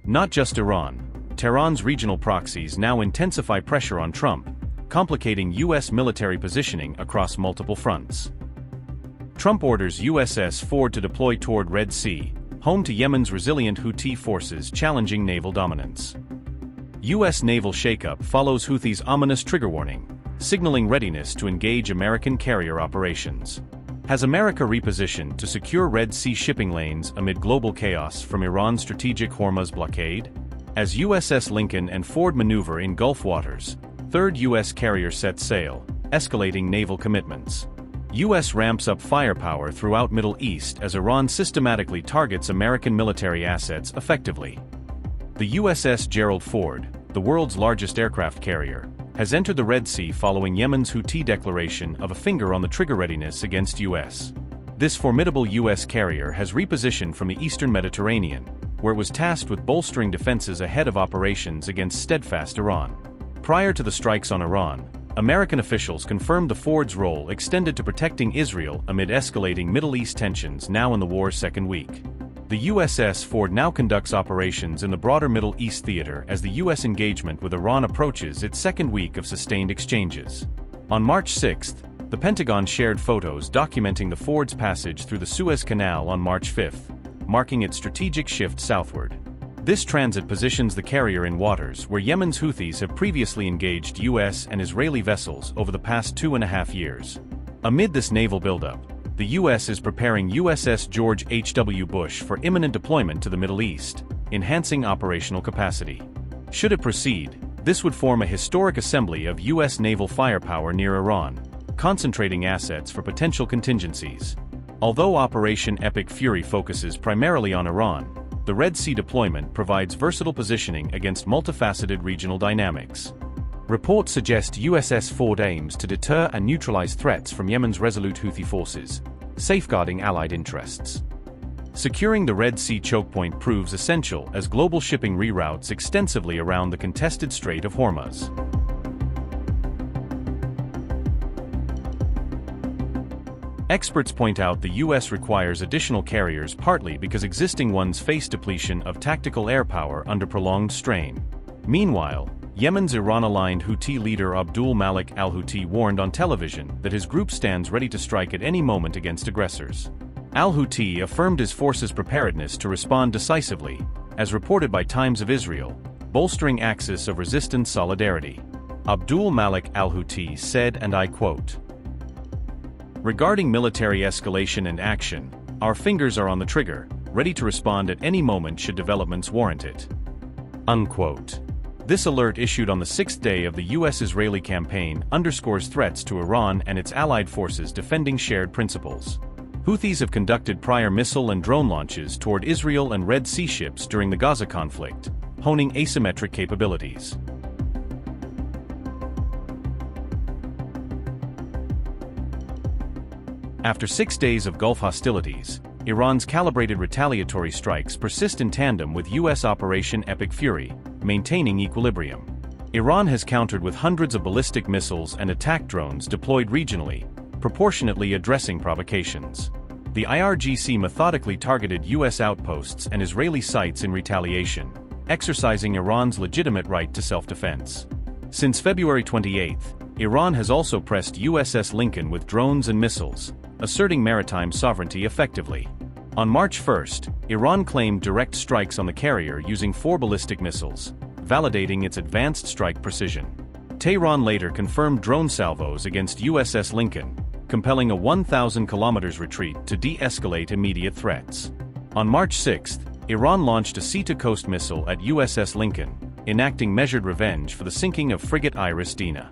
Not just Iran. Tehran's regional proxies now intensify pressure on Trump, complicating U.S. military positioning across multiple fronts. Trump orders USS Ford to deploy toward Red Sea, home to Yemen's resilient Houthi forces challenging naval dominance. U.S. naval shakeup follows Houthis' ominous trigger warning, signaling readiness to engage American carrier operations. Has America repositioned to secure Red Sea shipping lanes amid global chaos from Iran's strategic Hormuz blockade? As USS Lincoln and Ford maneuver in Gulf waters, third U.S. carrier sets sail, escalating naval commitments. U.S. ramps up firepower throughout Middle East as Iran systematically targets American military assets effectively. The USS Gerald R, the world's largest aircraft carrier, has entered the Red Sea following Yemen's Houthi declaration of a finger on the trigger readiness against U.S. This formidable U.S. carrier has repositioned from the eastern Mediterranean, where it was tasked with bolstering defenses ahead of operations against steadfast Iran. Prior to the strikes on Iran, American officials confirmed the Ford's role extended to protecting Israel amid escalating Middle East tensions now in the war's second week. The USS Ford now conducts operations in the broader Middle East theater as the U.S. engagement with Iran approaches its second week of sustained exchanges. On March 6, the Pentagon shared photos documenting the Ford's passage through the Suez Canal on March 5, marking its strategic shift southward. This transit positions the carrier in waters where Yemen's Houthis have previously engaged U.S. and Israeli vessels over the past 2.5 years. Amid this naval buildup, the U.S. is preparing USS George H.W. Bush for imminent deployment to the Middle East, enhancing operational capacity. Should it proceed, this would form a historic assembly of U.S. naval firepower near Iran, concentrating assets for potential contingencies. Although Operation Epic Fury focuses primarily on Iran, the Red Sea deployment provides versatile positioning against multifaceted regional dynamics. Reports suggest USS Ford aims to deter and neutralize threats from Yemen's resolute Houthi forces, safeguarding allied interests. Securing the Red Sea choke point proves essential as global shipping reroutes extensively around the contested Strait of Hormuz. Experts point out the U.S. requires additional carriers partly because existing ones face depletion of tactical air power under prolonged strain. Meanwhile, Yemen's Iran-aligned Houthi leader Abdul Malik al-Houthi warned on television that his group stands ready to strike at any moment against aggressors. Al-Houthi affirmed his forces' preparedness to respond decisively, as reported by Times of Israel, bolstering axis of resistance solidarity. Abdul Malik al-Houthi said, and I quote, "Regarding military escalation and action, our fingers are on the trigger, ready to respond at any moment should developments warrant it." Unquote. This alert issued on the sixth day of the U.S.-Israeli campaign underscores threats to Iran and its allied forces defending shared principles. Houthis have conducted prior missile and drone launches toward Israel and Red Sea ships during the Gaza conflict, honing asymmetric capabilities. After 6 days of Gulf hostilities, Iran's calibrated retaliatory strikes persist in tandem with U.S. Operation Epic Fury, maintaining equilibrium. Iran has countered with hundreds of ballistic missiles and attack drones deployed regionally, proportionately addressing provocations. The IRGC methodically targeted U.S. outposts and Israeli sites in retaliation, exercising Iran's legitimate right to self-defense. Since February 28, Iran has also pressed USS Lincoln with drones and missiles, asserting maritime sovereignty effectively. On March 1, Iran claimed direct strikes on the carrier using 4 ballistic missiles, validating its advanced strike precision. Tehran later confirmed drone salvos against USS Lincoln, compelling a 1,000-kilometer retreat to de-escalate immediate threats. On March 6, Iran launched a sea-to-coast missile at USS Lincoln, enacting measured revenge for the sinking of frigate Iris Dina.